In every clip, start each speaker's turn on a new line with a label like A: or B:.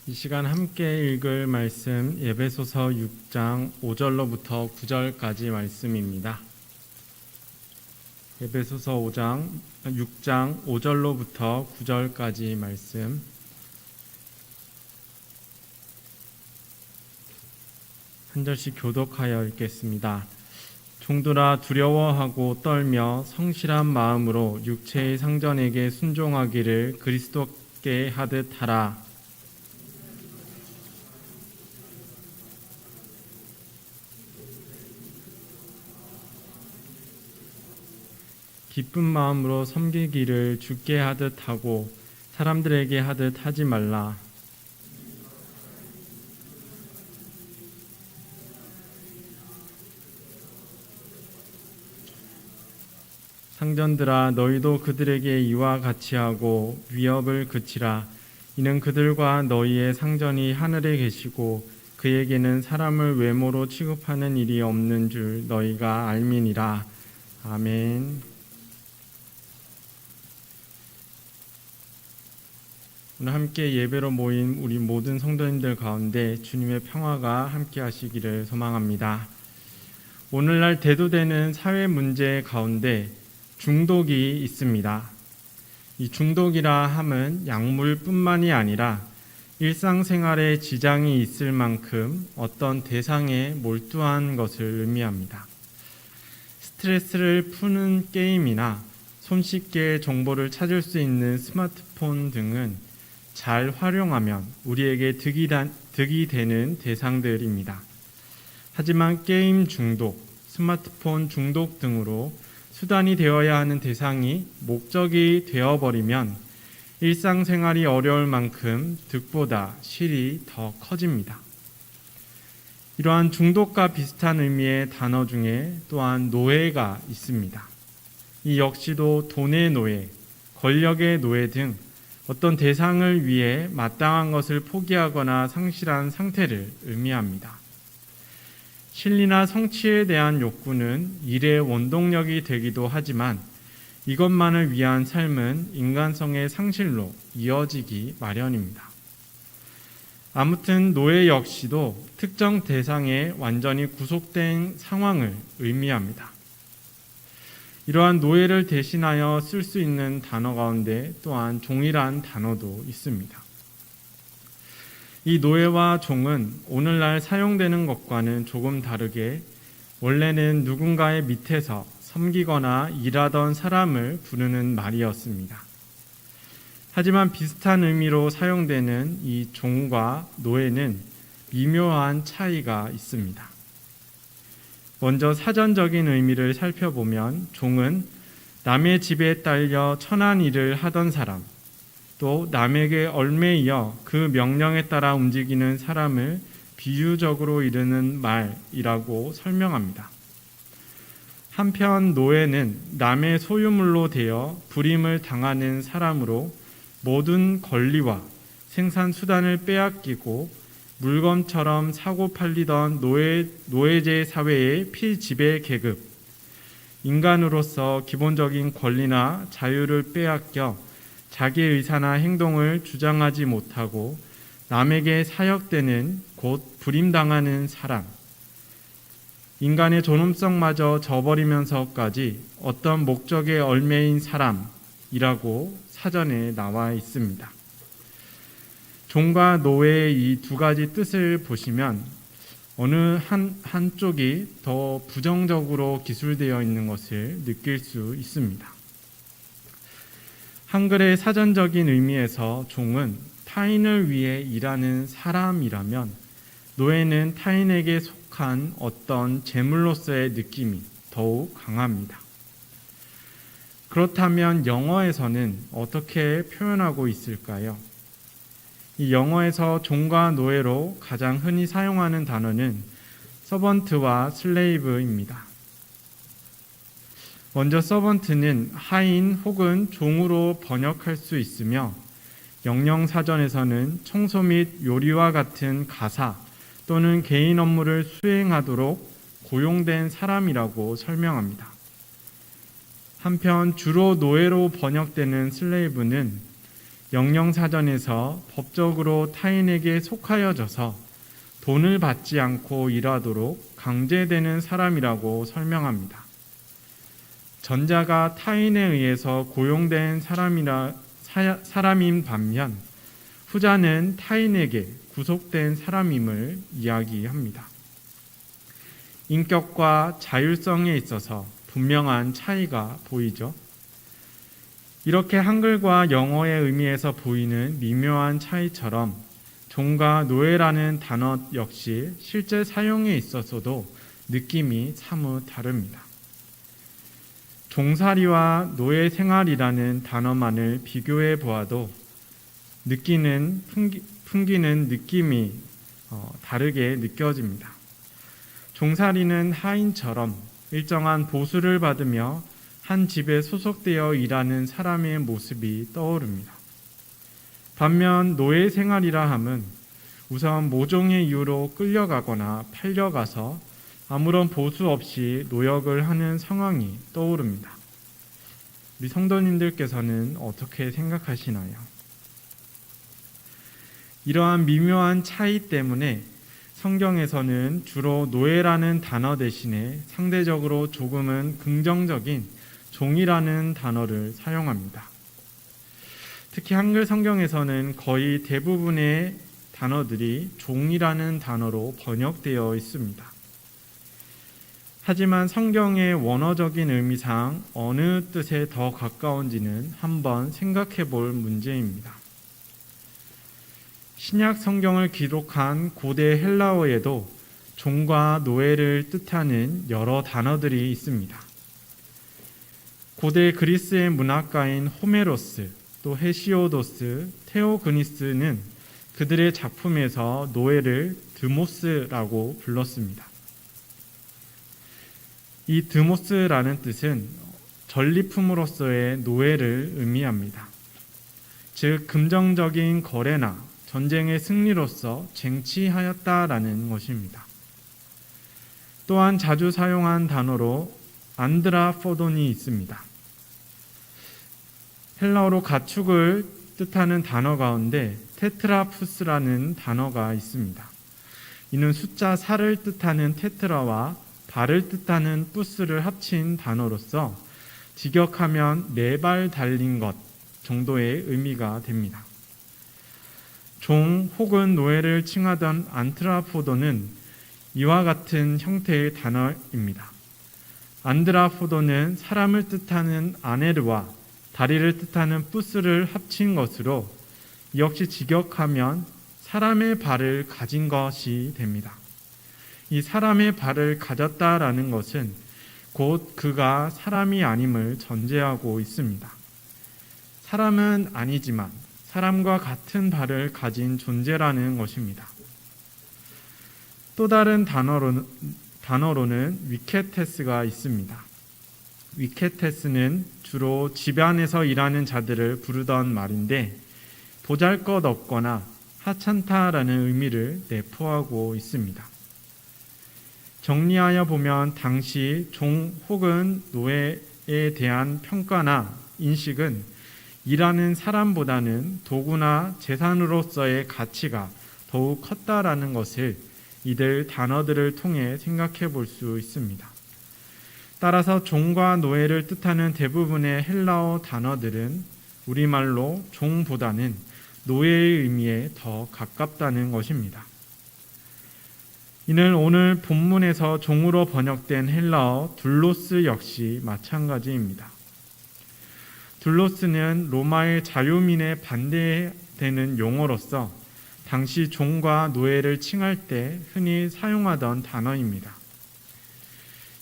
A: 이 시간 함께 읽을 말씀 에베소서 6장 5절로부터 9절까지 말씀입니다. 에베소서 6장 5절로부터 9절까지 말씀. 한 절씩 교독하여 읽겠습니다. 종들아, 두려워하고 떨며 성실한 마음으로 육체의 상전에게 순종하기를 그리스도께 하듯 하라. 기쁜 마음으로 섬기기를 주께 하듯 하고 사람들에게 하듯 하지 말라. 상전들아, 너희도 그들에게 이와 같이 하고 위협을 그치라. 이는 그들과 너희의 상전이 하늘에 계시고 그에게는 사람을 외모로 취급하는 일이 없는 줄 너희가 알미니라. 아멘. 오늘 함께 예배로 모인 우리 모든 성도님들 가운데 주님의 평화가 함께 하시기를 소망합니다. 오늘날 대두되는 사회 문제 가운데 중독이 있습니다. 이 중독이라 함은 약물뿐만이 아니라 일상생활에 지장이 있을 만큼 어떤 대상에 몰두한 것을 의미합니다. 스트레스를 푸는 게임이나 손쉽게 정보를 찾을 수 있는 스마트폰 등은 잘 활용하면 우리에게 득이 되는 대상들입니다. 하지만 게임 중독, 스마트폰 중독 등으로 수단이 되어야 하는 대상이 목적이 되어버리면 일상생활이 어려울 만큼 득보다 실이 더 커집니다. 이러한 중독과 비슷한 의미의 단어 중에 또한 노예가 있습니다. 이 역시도 돈의 노예, 권력의 노예 등 어떤 대상을 위해 마땅한 것을 포기하거나 상실한 상태를 의미합니다. 실리나 성취에 대한 욕구는 일의 원동력이 되기도 하지만 이것만을 위한 삶은 인간성의 상실로 이어지기 마련입니다. 아무튼 노예 역시도 특정 대상에 완전히 구속된 상황을 의미합니다. 이러한 노예를 대신하여 쓸 수 있는 단어 가운데 또한 종이란 단어도 있습니다. 이 노예와 종은 오늘날 사용되는 것과는 조금 다르게 원래는 누군가의 밑에서 섬기거나 일하던 사람을 부르는 말이었습니다. 하지만 비슷한 의미로 사용되는 이 종과 노예는 미묘한 차이가 있습니다. 먼저 사전적인 의미를 살펴보면 종은 남의 집에 딸려 천한 일을 하던 사람, 또 남에게 얽매이어 그 명령에 따라 움직이는 사람을 비유적으로 이르는 말이라고 설명합니다. 한편 노예는 남의 소유물로 되어 부림을 당하는 사람으로 모든 권리와 생산수단을 빼앗기고 물건처럼 사고 팔리던 노예제 사회의 피지배 계급, 인간으로서 기본적인 권리나 자유를 빼앗겨 자기의 의사나 행동을 주장하지 못하고 남에게 사역되는 곧 부림당하는 사람, 인간의 존엄성마저 저버리면서까지 어떤 목적에 얽매인 사람이라고 사전에 나와 있습니다. 종과 노예의 이 두 가지 뜻을 보시면 어느 한쪽이 더 부정적으로 기술되어 있는 것을 느낄 수 있습니다. 한글의 사전적인 의미에서 종은 타인을 위해 일하는 사람이라면 노예는 타인에게 속한 어떤 재물로서의 느낌이 더욱 강합니다. 그렇다면 영어에서는 어떻게 표현하고 있을까요? 이 영어에서 종과 노예로 가장 흔히 사용하는 단어는 서번트와 슬레이브입니다. 먼저 서번트는 하인 혹은 종으로 번역할 수 있으며 영영사전에서는 청소 및 요리와 같은 가사 또는 개인 업무를 수행하도록 고용된 사람이라고 설명합니다. 한편 주로 노예로 번역되는 슬레이브는 영령사전에서 법적으로 타인에게 속하여져서 돈을 받지 않고 일하도록 강제되는 사람이라고 설명합니다. 전자가 타인에 의해서 고용된 사람인 반면 후자는 타인에게 구속된 사람임을 이야기합니다. 인격과 자율성에 있어서 분명한 차이가 보이죠. 이렇게 한글과 영어의 의미에서 보이는 미묘한 차이처럼 종과 노예라는 단어 역시 실제 사용에 있어서도 느낌이 사뭇 다릅니다. 종살이와 노예 생활이라는 단어만을 비교해 보아도 풍기는 느낌이 다르게 느껴집니다. 종살이는 하인처럼 일정한 보수를 받으며 한 집에 소속되어 일하는 사람의 모습이 떠오릅니다. 반면 노예 생활이라 함은 우선 모종의 이유로 끌려가거나 팔려가서 아무런 보수 없이 노역을 하는 상황이 떠오릅니다. 우리 성도님들께서는 어떻게 생각하시나요? 이러한 미묘한 차이 때문에 성경에서는 주로 노예라는 단어 대신에 상대적으로 조금은 긍정적인 종이라는 단어를 사용합니다. 특히 한글 성경에서는 거의 대부분의 단어들이 종이라는 단어로 번역되어 있습니다. 하지만 성경의 원어적인 의미상 어느 뜻에 더 가까운지는 한번 생각해 볼 문제입니다. 신약 성경을 기록한 고대 헬라어에도 종과 노예를 뜻하는 여러 단어들이 있습니다. 고대 그리스의 문학가인 호메로스, 또 헤시오도스, 테오그니스는 그들의 작품에서 노예를 드모스라고 불렀습니다. 이 드모스라는 뜻은 전리품으로서의 노예를 의미합니다. 즉 금전적인 거래나 전쟁의 승리로서 쟁취하였다라는 것입니다. 또한 자주 사용한 단어로 안드라포돈이 있습니다. 헬라어로 가축을 뜻하는 단어 가운데 테트라푸스라는 단어가 있습니다. 이는 숫자 4를 뜻하는 테트라와 발을 뜻하는 푸스를 합친 단어로서 직역하면 4발 달린 것 정도의 의미가 됩니다. 종 혹은 노예를 칭하던 안트라포도는 이와 같은 형태의 단어입니다. 안드라포도는 사람을 뜻하는 아네르와 다리를 뜻하는 푸스를 합친 것으로 역시 직역하면 사람의 발을 가진 것이 됩니다. 이 사람의 발을 가졌다라는 것은 곧 그가 사람이 아님을 전제하고 있습니다. 사람은 아니지만 사람과 같은 발을 가진 존재라는 것입니다. 또 다른 단어로는 위케테스가 있습니다. 위케테스는 주로 집안에서 일하는 자들을 부르던 말인데 보잘것없거나 하찮다라는 의미를 내포하고 있습니다. 정리하여 보면 당시 종 혹은 노예에 대한 평가나 인식은 일하는 사람보다는 도구나 재산으로서의 가치가 더욱 컸다라는 것을 이들 단어들을 통해 생각해 볼 수 있습니다. 따라서 종과 노예를 뜻하는 대부분의 헬라어 단어들은 우리말로 종보다는 노예의 의미에 더 가깝다는 것입니다. 이는 오늘 본문에서 종으로 번역된 헬라어 둘로스 역시 마찬가지입니다. 둘로스는 로마의 자유민에 반대되는 용어로서 당시 종과 노예를 칭할 때 흔히 사용하던 단어입니다.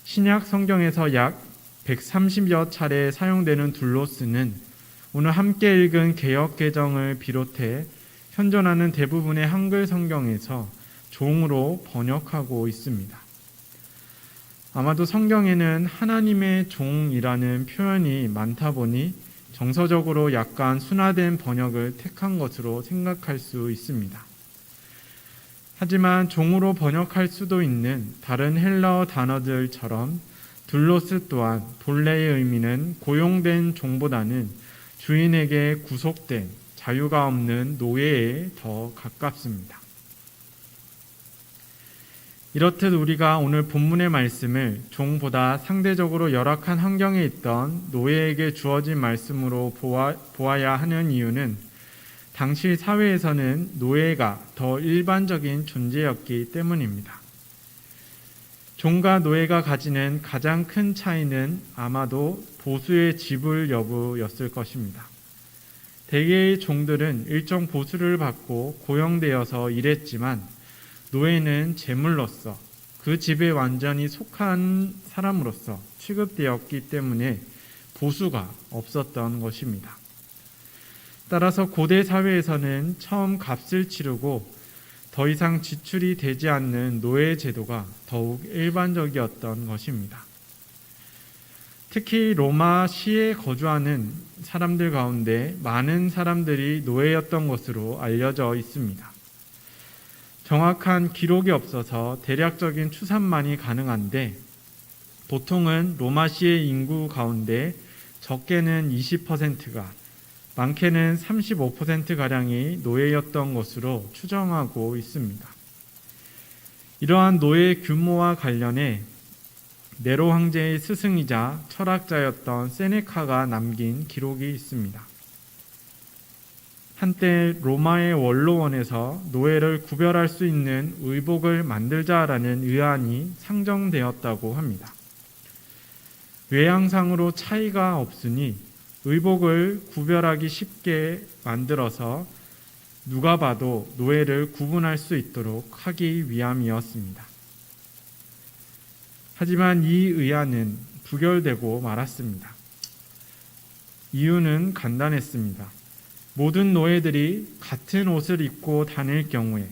A: 신약 성경에서 약 130여 차례 사용되는 둘로스는 오늘 함께 읽은 개역 개정을 비롯해 현존하는 대부분의 한글 성경에서 종으로 번역하고 있습니다. 아마도 성경에는 하나님의 종이라는 표현이 많다 보니 정서적으로 약간 순화된 번역을 택한 것으로 생각할 수 있습니다. 하지만 종으로 번역할 수도 있는 다른 헬라어 단어들처럼 둘로스 또한 본래의 의미는 고용된 종보다는 주인에게 구속된 자유가 없는 노예에 더 가깝습니다. 이렇듯 우리가 오늘 본문의 말씀을 종보다 상대적으로 열악한 환경에 있던 노예에게 주어진 말씀으로 보아야 하는 이유는 당시 사회에서는 노예가 더 일반적인 존재였기 때문입니다. 종과 노예가 가지는 가장 큰 차이는 아마도 보수의 지불 여부였을 것입니다. 대개의 종들은 일정 보수를 받고 고용되어서 일했지만 노예는 제물로서 그 집에 완전히 속한 사람으로서 취급되었기 때문에 보수가 없었던 것입니다. 따라서 고대 사회에서는 처음 값을 치르고 더 이상 지출이 되지 않는 노예 제도가 더욱 일반적이었던 것입니다. 특히 로마시에 거주하는 사람들 가운데 많은 사람들이 노예였던 것으로 알려져 있습니다. 정확한 기록이 없어서 대략적인 추산만이 가능한데 보통은 로마시의 인구 가운데 적게는 20%가 많게는 35%가량이 노예였던 것으로 추정하고 있습니다. 이러한 노예 규모와 관련해 네로 황제의 스승이자 철학자였던 세네카가 남긴 기록이 있습니다. 한때 로마의 원로원에서 노예를 구별할 수 있는 의복을 만들자라는 의안이 상정되었다고 합니다. 외양상으로 차이가 없으니 의복을 구별하기 쉽게 만들어서 누가 봐도 노예를 구분할 수 있도록 하기 위함이었습니다. 하지만 이 의안은 부결되고 말았습니다. 이유는 간단했습니다. 모든 노예들이 같은 옷을 입고 다닐 경우에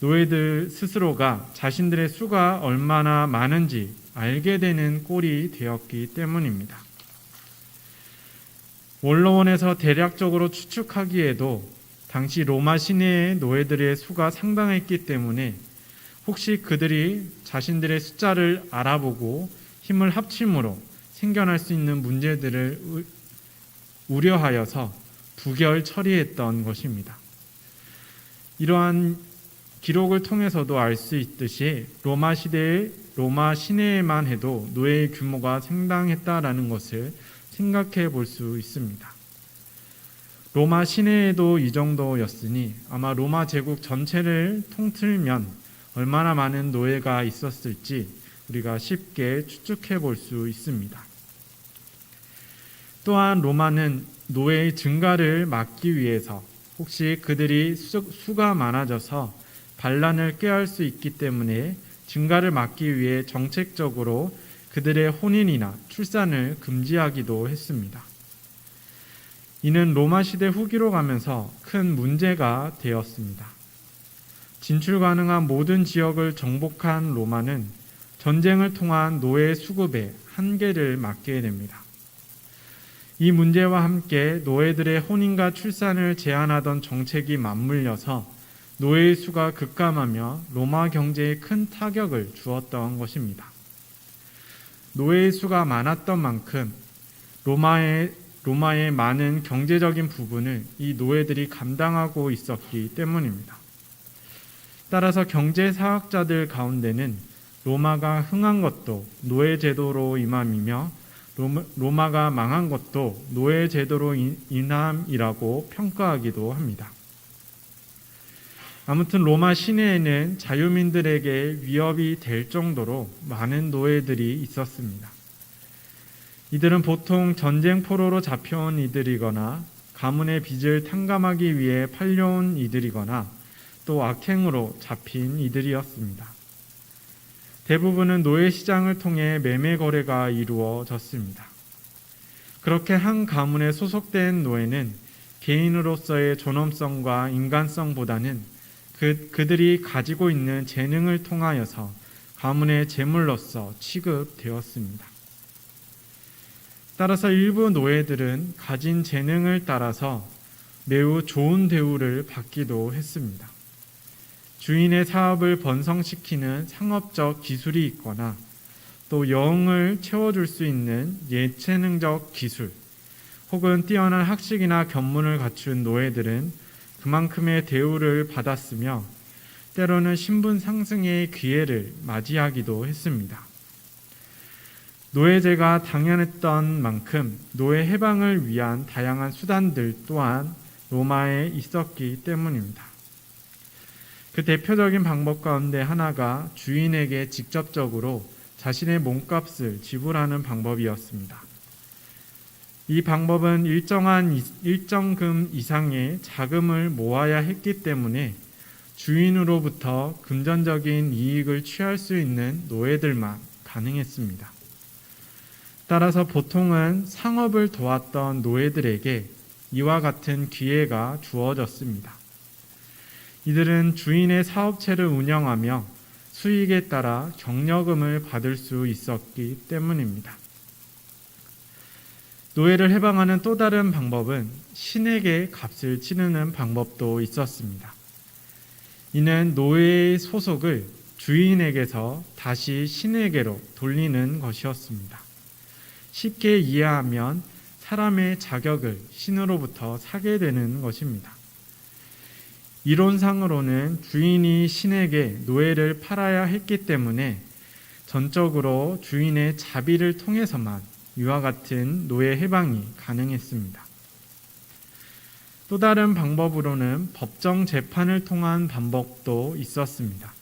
A: 노예들 스스로가 자신들의 수가 얼마나 많은지 알게 되는 꼴이 되었기 때문입니다. 원로원에서 대략적으로 추측하기에도 당시 로마 시내의 노예들의 수가 상당했기 때문에 혹시 그들이 자신들의 숫자를 알아보고 힘을 합침으로 생겨날 수 있는 문제들을 우려하여서 부결 처리했던 것입니다. 이러한 기록을 통해서도 알 수 있듯이 로마 시대의 로마 시내에만 해도 노예의 규모가 상당했다라는 것을 생각해 볼 수 있습니다. 로마 시내에도 이 정도였으니 아마 로마 제국 전체를 통틀면 얼마나 많은 노예가 있었을지 우리가 쉽게 추측해 볼 수 있습니다. 또한 로마는 노예의 증가를 막기 위해서 혹시 그들이 수가 많아져서 반란을 꾀할 수 있기 때문에 증가를 막기 위해 정책적으로 그들의 혼인이나 출산을 금지하기도 했습니다. 이는 로마 시대 후기로 가면서 큰 문제가 되었습니다. 진출 가능한 모든 지역을 정복한 로마는 전쟁을 통한 노예 수급의 한계를 맞게 됩니다. 이 문제와 함께 노예들의 혼인과 출산을 제한하던 정책이 맞물려서 노예의 수가 급감하며 로마 경제에 큰 타격을 주었던 것입니다. 노예의 수가 많았던 만큼 로마의 많은 경제적인 부분을 이 노예들이 감당하고 있었기 때문입니다. 따라서 경제사학자들 가운데는 로마가 흥한 것도 노예 제도로 인함이며 로마가 망한 것도 노예 제도로 인함이라고 평가하기도 합니다. 아무튼 로마 시내에는 자유민들에게 위협이 될 정도로 많은 노예들이 있었습니다. 이들은 보통 전쟁 포로로 잡혀온 이들이거나 가문의 빚을 탕감하기 위해 팔려온 이들이거나 또 악행으로 잡힌 이들이었습니다. 대부분은 노예 시장을 통해 매매 거래가 이루어졌습니다. 그렇게 한 가문에 소속된 노예는 개인으로서의 존엄성과 인간성보다는 그들이 가지고 있는 재능을 통하여서 가문의 재물로서 취급되었습니다. 따라서 일부 노예들은 가진 재능을 따라서 매우 좋은 대우를 받기도 했습니다. 주인의 사업을 번성시키는 상업적 기술이 있거나 또 여흥을 채워줄 수 있는 예체능적 기술 혹은 뛰어난 학식이나 견문을 갖춘 노예들은 그만큼의 대우를 받았으며 때로는 신분 상승의 기회를 맞이하기도 했습니다. 노예제가 당연했던 만큼 노예 해방을 위한 다양한 수단들 또한 로마에 있었기 때문입니다. 그 대표적인 방법 가운데 하나가 주인에게 직접적으로 자신의 몸값을 지불하는 방법이었습니다. 이 방법은 일정 금 이상의 자금을 모아야 했기 때문에 주인으로부터 금전적인 이익을 취할 수 있는 노예들만 가능했습니다. 따라서 보통은 상업을 도왔던 노예들에게 이와 같은 기회가 주어졌습니다. 이들은 주인의 사업체를 운영하며 수익에 따라 경력금을 받을 수 있었기 때문입니다. 노예를 해방하는 또 다른 방법은 신에게 값을 치르는 방법도 있었습니다. 이는 노예의 소속을 주인에게서 다시 신에게로 돌리는 것이었습니다. 쉽게 이해하면 사람의 자격을 신으로부터 사게 되는 것입니다. 이론상으로는 주인이 신에게 노예를 팔아야 했기 때문에 전적으로 주인의 자비를 통해서만 이와 같은 노예 해방이 가능했습니다. 또 다른 방법으로는 법정 재판을 통한 방법도 있었습니다.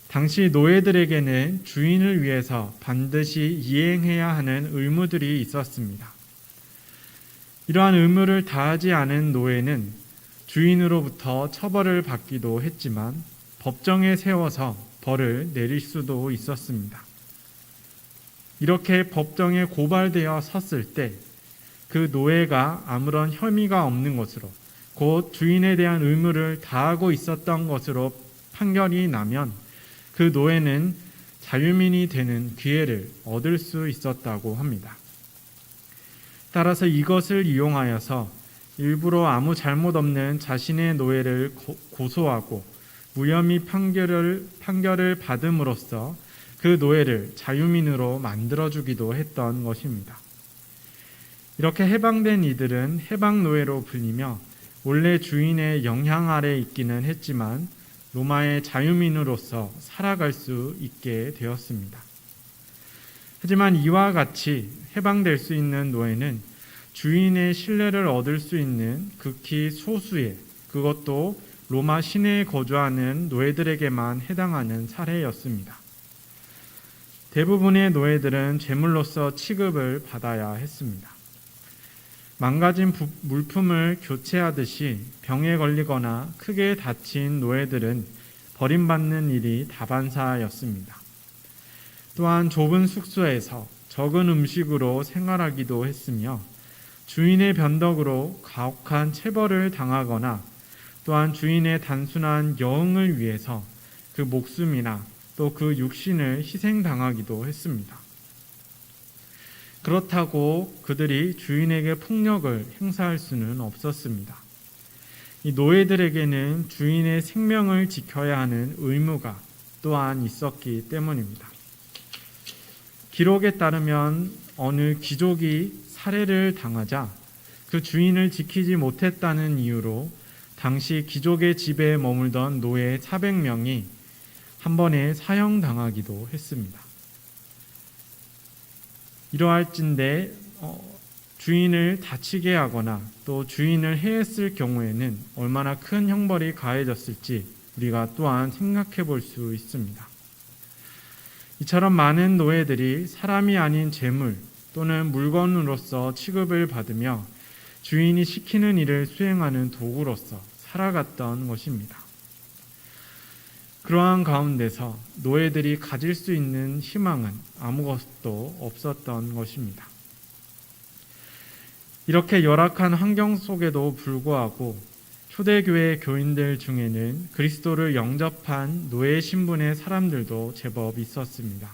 A: 당시 노예들에게는 주인을 위해서 반드시 이행해야 하는 의무들이 있었습니다. 이러한 의무를 다하지 않은 노예는 주인으로부터 처벌을 받기도 했지만 법정에 세워서 벌을 내릴 수도 있었습니다. 이렇게 법정에 고발되어 섰을 때 그 노예가 아무런 혐의가 없는 것으로 곧 주인에 대한 의무를 다하고 있었던 것으로 판결이 나면 그 노예는 자유민이 되는 기회를 얻을 수 있었다고 합니다. 따라서 이것을 이용하여서 일부러 아무 잘못 없는 자신의 노예를 고소하고 무혐의 판결을 받음으로써 그 노예를 자유민으로 만들어주기도 했던 것입니다. 이렇게 해방된 이들은 해방노예로 불리며 원래 주인의 영향 아래 있기는 했지만 로마의 자유민으로서 살아갈 수 있게 되었습니다. 하지만 이와 같이 해방될 수 있는 노예는 주인의 신뢰를 얻을 수 있는 극히 소수의, 그것도 로마 시내에 거주하는 노예들에게만 해당하는 사례였습니다. 대부분의 노예들은 제물로서 취급을 받아야 했습니다. 망가진 물품을 교체하듯이 병에 걸리거나 크게 다친 노예들은 버림받는 일이 다반사였습니다. 또한 좁은 숙소에서 적은 음식으로 생활하기도 했으며 주인의 변덕으로 가혹한 체벌을 당하거나 또한 주인의 단순한 여흥을 위해서 그 목숨이나 또 그 육신을 희생당하기도 했습니다. 그렇다고 그들이 주인에게 폭력을 행사할 수는 없었습니다. 이 노예들에게는 주인의 생명을 지켜야 하는 의무가 또한 있었기 때문입니다. 기록에 따르면 어느 귀족이 살해를 당하자 그 주인을 지키지 못했다는 이유로 당시 귀족의 집에 머물던 노예 400명이 한 번에 사형당하기도 했습니다. 이러할진대 주인을 다치게 하거나 또 주인을 해했을 경우에는 얼마나 큰 형벌이 가해졌을지 우리가 또한 생각해 볼 수 있습니다. 이처럼 많은 노예들이 사람이 아닌 재물 또는 물건으로서 취급을 받으며 주인이 시키는 일을 수행하는 도구로서 살아갔던 것입니다. 그러한 가운데서 노예들이 가질 수 있는 희망은 아무것도 없었던 것입니다. 이렇게 열악한 환경 속에도 불구하고 초대교회 교인들 중에는 그리스도를 영접한 노예 신분의 사람들도 제법 있었습니다.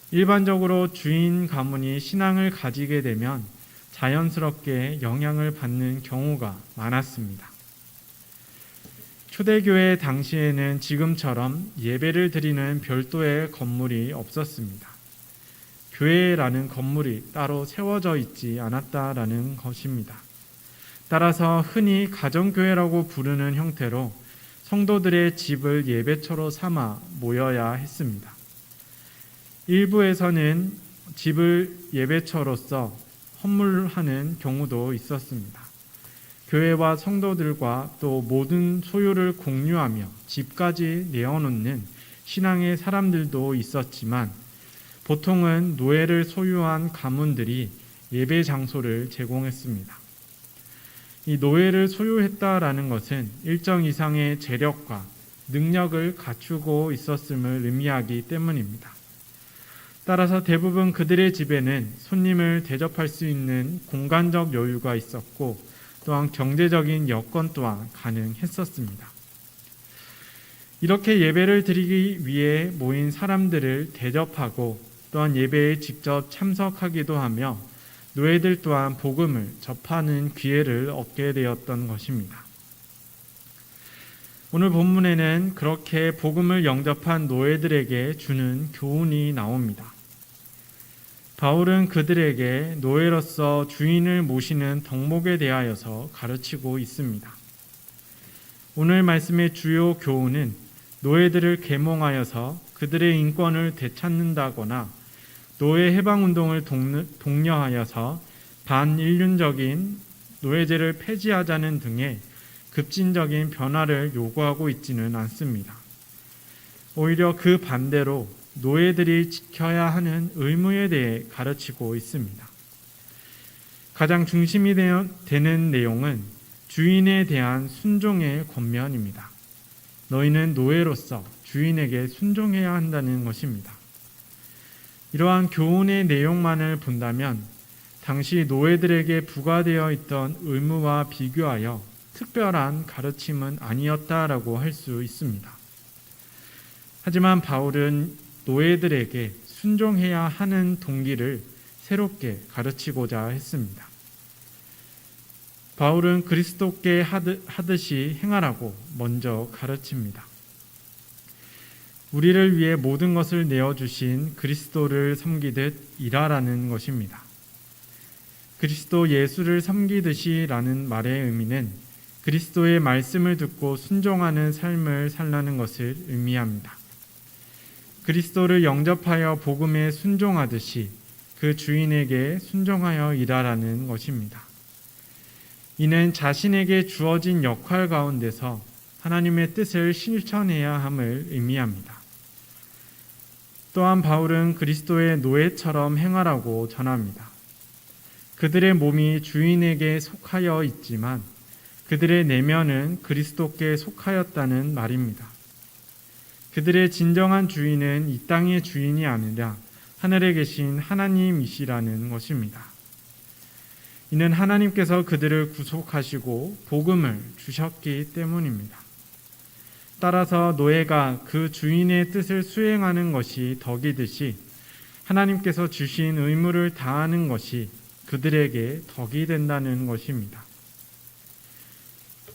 A: 일반적으로 주인 가문이 신앙을 가지게 되면 자연스럽게 영향을 받는 경우가 많았습니다. 초대교회 당시에는 지금처럼 예배를 드리는 별도의 건물이 없었습니다. 교회라는 건물이 따로 세워져 있지 않았다라는 것입니다. 따라서 흔히 가정교회라고 부르는 형태로 성도들의 집을 예배처로 삼아 모여야 했습니다. 일부에서는 집을 예배처로서 헌물하는 경우도 있었습니다. 교회와 성도들과 또 모든 소유를 공유하며 집까지 내어놓는 신앙의 사람들도 있었지만 보통은 노예를 소유한 가문들이 예배 장소를 제공했습니다. 이 노예를 소유했다라는 것은 일정 이상의 재력과 능력을 갖추고 있었음을 의미하기 때문입니다. 따라서 대부분 그들의 집에는 손님을 대접할 수 있는 공간적 여유가 있었고 또한 경제적인 여건 또한 가능했었습니다. 이렇게 예배를 드리기 위해 모인 사람들을 대접하고 또한 예배에 직접 참석하기도 하며 노예들 또한 복음을 접하는 기회를 얻게 되었던 것입니다. 오늘 본문에는 그렇게 복음을 영접한 노예들에게 주는 교훈이 나옵니다. 바울은 그들에게 노예로서 주인을 모시는 덕목에 대하여서 가르치고 있습니다. 오늘 말씀의 주요 교훈은 노예들을 계몽하여서 그들의 인권을 되찾는다거나 노예 해방운동을 독려하여서 반인륜적인 노예제를 폐지하자는 등의 급진적인 변화를 요구하고 있지는 않습니다. 오히려 그 반대로 노예들이 지켜야 하는 의무에 대해 가르치고 있습니다. 가장 중심이 되는 내용은 주인에 대한 순종의 권면입니다. 너희는 노예로서 주인에게 순종해야 한다는 것입니다. 이러한 교훈의 내용만을 본다면 당시 노예들에게 부과되어 있던 의무와 비교하여 특별한 가르침은 아니었다라고 할 수 있습니다. 하지만 바울은 노예들에게 순종해야 하는 동기를 새롭게 가르치고자 했습니다. 바울은 그리스도께 하듯이 행하라고 먼저 가르칩니다. 우리를 위해 모든 것을 내어주신 그리스도를 섬기듯 일하라는 것입니다. 그리스도 예수를 섬기듯이라는 말의 의미는 그리스도의 말씀을 듣고 순종하는 삶을 살라는 것을 의미합니다. 그리스도를 영접하여 복음에 순종하듯이 그 주인에게 순종하여 일하라는 것입니다. 이는 자신에게 주어진 역할 가운데서 하나님의 뜻을 실천해야 함을 의미합니다. 또한 바울은 그리스도의 노예처럼 행하라고 전합니다. 그들의 몸이 주인에게 속하여 있지만 그들의 내면은 그리스도께 속하였다는 말입니다. 그들의 진정한 주인은 이 땅의 주인이 아니라 하늘에 계신 하나님이시라는 것입니다. 이는 하나님께서 그들을 구속하시고 복음을 주셨기 때문입니다. 따라서 노예가 그 주인의 뜻을 수행하는 것이 덕이듯이 하나님께서 주신 의무를 다하는 것이 그들에게 덕이 된다는 것입니다.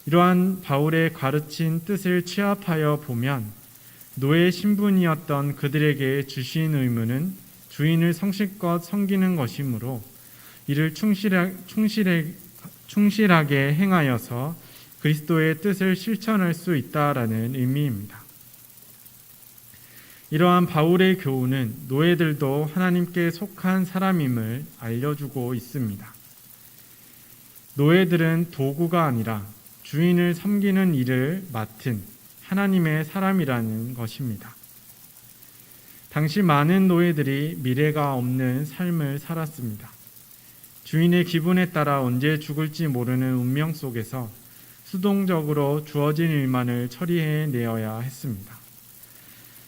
A: 이러한 바울의 가르친 뜻을 취합하여 보면 노예 신분이었던 그들에게 주신 의무는 주인을 성실껏 섬기는 것이므로 이를 충실하게 행하여서 그리스도의 뜻을 실천할 수 있다라는 의미입니다. 이러한 바울의 교훈은 노예들도 하나님께 속한 사람임을 알려주고 있습니다. 노예들은 도구가 아니라 주인을 섬기는 일을 맡은 하나님의 사람이라는 것입니다. 당시 많은 노예들이 미래가 없는 삶을 살았습니다. 주인의 기분에 따라 언제 죽을지 모르는 운명 속에서 수동적으로 주어진 일만을 처리해 내어야 했습니다.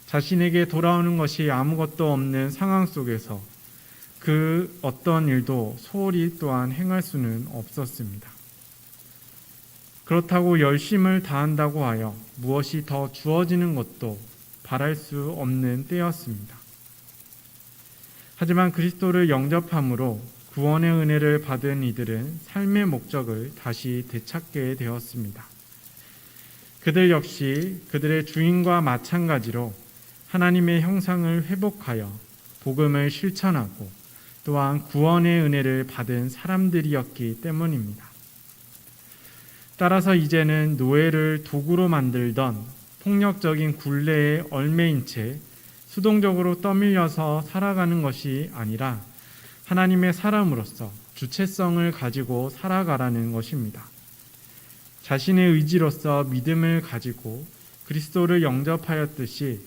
A: 자신에게 돌아오는 것이 아무것도 없는 상황 속에서 그 어떤 일도 소홀히 또한 행할 수는 없었습니다. 그렇다고 열심을 다한다고 하여 무엇이 더 주어지는 것도 바랄 수 없는 때였습니다. 하지만 그리스도를 영접함으로 구원의 은혜를 받은 이들은 삶의 목적을 다시 되찾게 되었습니다. 그들 역시 그들의 주인과 마찬가지로 하나님의 형상을 회복하여 복음을 실천하고 또한 구원의 은혜를 받은 사람들이었기 때문입니다. 따라서 이제는 노예를 도구로 만들던 폭력적인 굴레에 얽매인 채 수동적으로 떠밀려서 살아가는 것이 아니라 하나님의 사람으로서 주체성을 가지고 살아가라는 것입니다. 자신의 의지로서 믿음을 가지고 그리스도를 영접하였듯이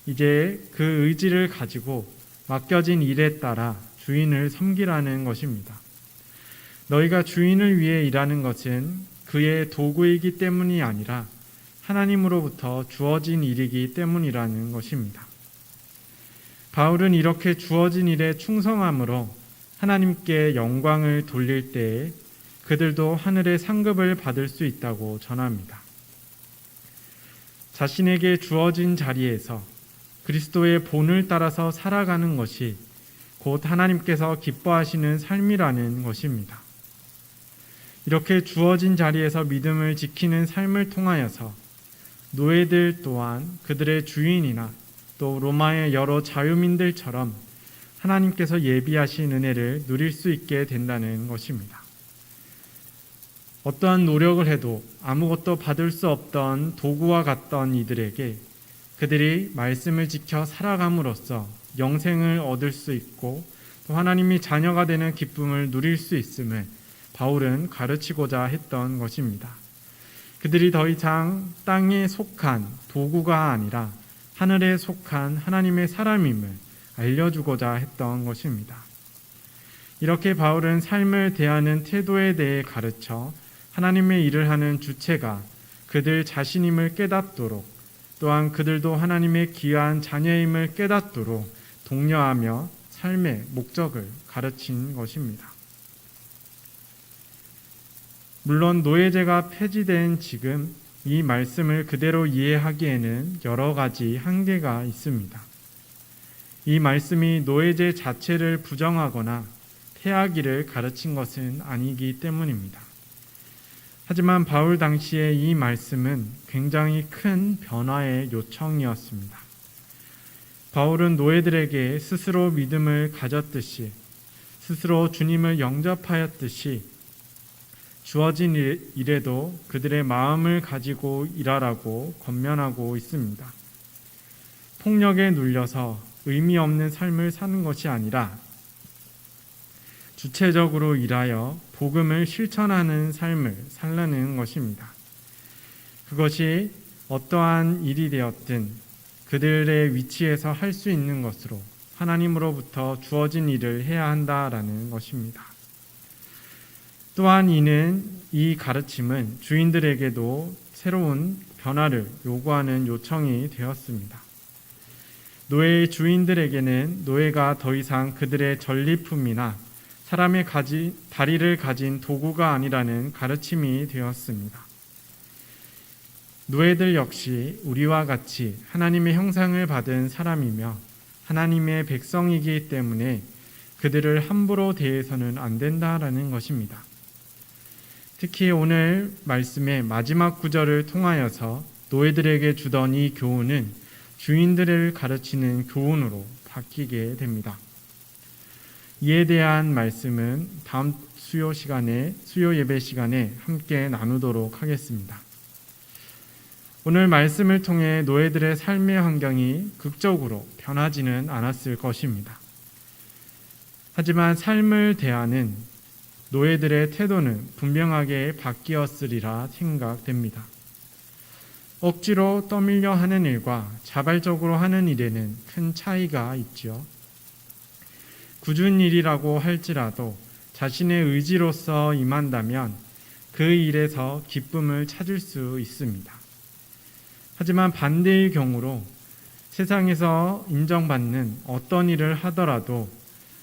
A: 이제 그 의지를 가지고 맡겨진 일에 따라 주인을 섬기라는 것입니다. 너희가 주인을 위해 일하는 것은 그의 도구이기 때문이 아니라 하나님으로부터 주어진 일이기 때문이라는 것입니다. 바울은 이렇게 주어진 일에 충성함으로 하나님께 영광을 돌릴 때에 그들도 하늘의 상급을 받을 수 있다고 전합니다. 자신에게 주어진 자리에서 그리스도의 본을 따라서 살아가는 것이 곧 하나님께서 기뻐하시는 삶이라는 것입니다. 이렇게 주어진 자리에서 믿음을 지키는 삶을 통하여서 노예들 또한 그들의 주인이나 또 로마의 여러 자유민들처럼 하나님께서 예비하신 은혜를 누릴 수 있게 된다는 것입니다. 어떠한 노력을 해도 아무것도 받을 수 없던 도구와 같던 이들에게 그들이 말씀을 지켜 살아감으로써 영생을 얻을 수 있고 또 하나님이 자녀가 되는 기쁨을 누릴 수 있음을 바울은 가르치고자 했던 것입니다. 그들이 더 이상 땅에 속한 도구가 아니라 하늘에 속한 하나님의 사람임을 알려주고자 했던 것입니다. 이렇게 바울은 삶을 대하는 태도에 대해 가르쳐 하나님의 일을 하는 주체가 그들 자신임을 깨닫도록 또한 그들도 하나님의 귀한 자녀임을 깨닫도록 독려하며 삶의 목적을 가르친 것입니다. 물론 노예제가 폐지된 지금 이 말씀을 그대로 이해하기에는 여러 가지 한계가 있습니다. 이 말씀이 노예제 자체를 부정하거나 폐하기를 가르친 것은 아니기 때문입니다. 하지만 바울 당시의 이 말씀은 굉장히 큰 변화의 요청이었습니다. 바울은 노예들에게 스스로 믿음을 가졌듯이 스스로 주님을 영접하였듯이 주어진 일에도 그들의 마음을 가지고 일하라고 권면하고 있습니다. 폭력에 눌려서 의미 없는 삶을 사는 것이 아니라 주체적으로 일하여 복음을 실천하는 삶을 살라는 것입니다. 그것이 어떠한 일이 되었든 그들의 위치에서 할 수 있는 것으로 하나님으로부터 주어진 일을 해야 한다라는 것입니다. 또한 이 가르침은 주인들에게도 새로운 변화를 요구하는 요청이 되었습니다. 노예의 주인들에게는 노예가 더 이상 그들의 전리품이나 사람의 다리를 가진 도구가 아니라는 가르침이 되었습니다. 노예들 역시 우리와 같이 하나님의 형상을 받은 사람이며 하나님의 백성이기 때문에 그들을 함부로 대해서는 안 된다라는 것입니다. 특히 오늘 말씀의 마지막 구절을 통하여서 노예들에게 주던 이 교훈은 주인들을 가르치는 교훈으로 바뀌게 됩니다. 이에 대한 말씀은 다음 수요 예배 시간에 함께 나누도록 하겠습니다. 오늘 말씀을 통해 노예들의 삶의 환경이 극적으로 변하지는 않았을 것입니다. 하지만 삶을 대하는 노예들의 태도는 분명하게 바뀌었으리라 생각됩니다. 억지로 떠밀려 하는 일과 자발적으로 하는 일에는 큰 차이가 있지요. 굳은 일이라고 할지라도 자신의 의지로서 임한다면 그 일에서 기쁨을 찾을 수 있습니다. 하지만 반대의 경우로 세상에서 인정받는 어떤 일을 하더라도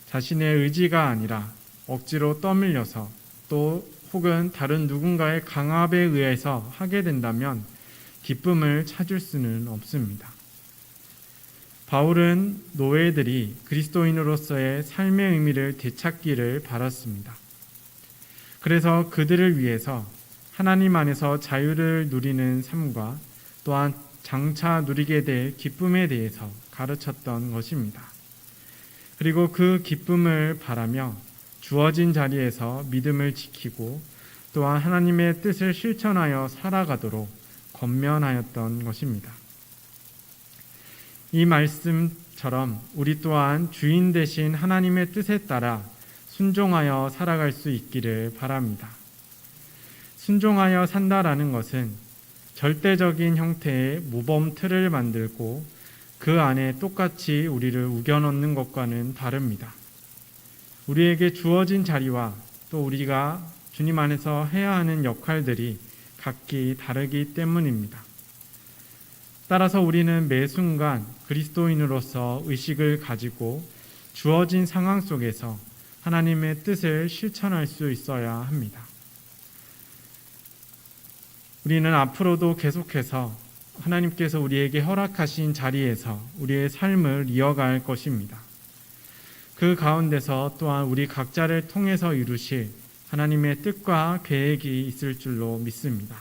A: 자신의 의지가 아니라 억지로 떠밀려서 또 혹은 다른 누군가의 강압에 의해서 하게 된다면 기쁨을 찾을 수는 없습니다. 바울은 노예들이 그리스도인으로서의 삶의 의미를 되찾기를 바랐습니다. 그래서 그들을 위해서 하나님 안에서 자유를 누리는 삶과 또한 장차 누리게 될 기쁨에 대해서 가르쳤던 것입니다. 그리고 그 기쁨을 바라며 주어진 자리에서 믿음을 지키고 또한 하나님의 뜻을 실천하여 살아가도록 권면하였던 것입니다. 이 말씀처럼 우리 또한 주인 되신 하나님의 뜻에 따라 순종하여 살아갈 수 있기를 바랍니다. 순종하여 산다라는 것은 절대적인 형태의 모범 틀을 만들고 그 안에 똑같이 우리를 우겨넣는 것과는 다릅니다. 우리에게 주어진 자리와 또 우리가 주님 안에서 해야 하는 역할들이 각기 다르기 때문입니다. 따라서 우리는 매 순간 그리스도인으로서 의식을 가지고 주어진 상황 속에서 하나님의 뜻을 실천할 수 있어야 합니다. 우리는 앞으로도 계속해서 하나님께서 우리에게 허락하신 자리에서 우리의 삶을 이어갈 것입니다. 그 가운데서 또한 우리 각자를 통해서 이루실 하나님의 뜻과 계획이 있을 줄로 믿습니다.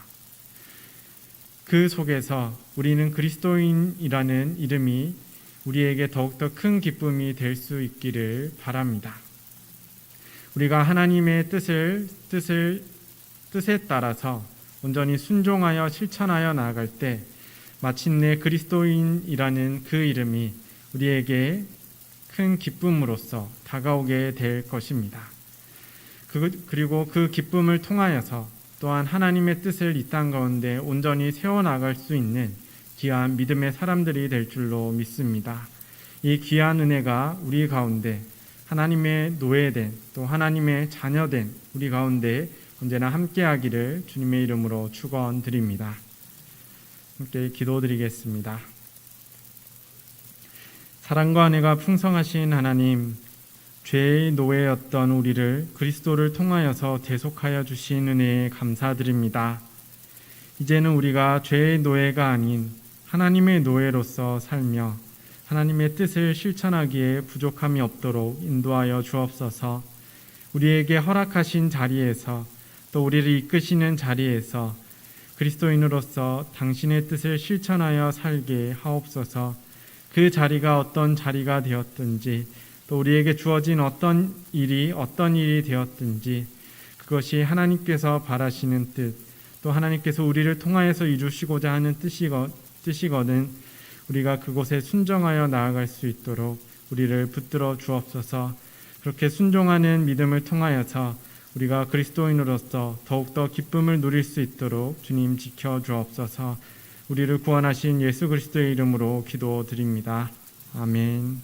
A: 그 속에서 우리는 그리스도인이라는 이름이 우리에게 더욱더 큰 기쁨이 될 수 있기를 바랍니다. 우리가 하나님의 뜻에 따라서 온전히 순종하여 실천하여 나아갈 때 마침내 그리스도인이라는 그 이름이 우리에게 큰 기쁨으로써 다가오게 될 것입니다. 그리고 그 기쁨을 통하여서 또한 하나님의 뜻을 이 땅 가운데 온전히 세워나갈 수 있는 귀한 믿음의 사람들이 될 줄로 믿습니다. 이 귀한 은혜가 우리 가운데 하나님의 노예된 또 하나님의 자녀된 우리 가운데 언제나 함께하기를 주님의 이름으로 축원드립니다. 함께 기도드리겠습니다. 사랑과 은혜가 풍성하신 하나님, 죄의 노예였던 우리를 그리스도를 통하여서 대속하여 주신 은혜에 감사드립니다. 이제는 우리가 죄의 노예가 아닌 하나님의 노예로서 살며 하나님의 뜻을 실천하기에 부족함이 없도록 인도하여 주옵소서. 우리에게 허락하신 자리에서 또 우리를 이끄시는 자리에서 그리스도인으로서 당신의 뜻을 실천하여 살게 하옵소서. 그 자리가 어떤 자리가 되었든지 또 우리에게 주어진 어떤 일이 되었든지 그것이 하나님께서 바라시는 뜻, 또 하나님께서 우리를 통하여서 이루시고자 하는 뜻이거든 우리가 그곳에 순종하여 나아갈 수 있도록 우리를 붙들어 주옵소서. 그렇게 순종하는 믿음을 통하여서 우리가 그리스도인으로서 더욱더 기쁨을 누릴 수 있도록 주님 지켜 주옵소서. 우리를 구원하신 예수 그리스도의 이름으로 기도드립니다. 아멘.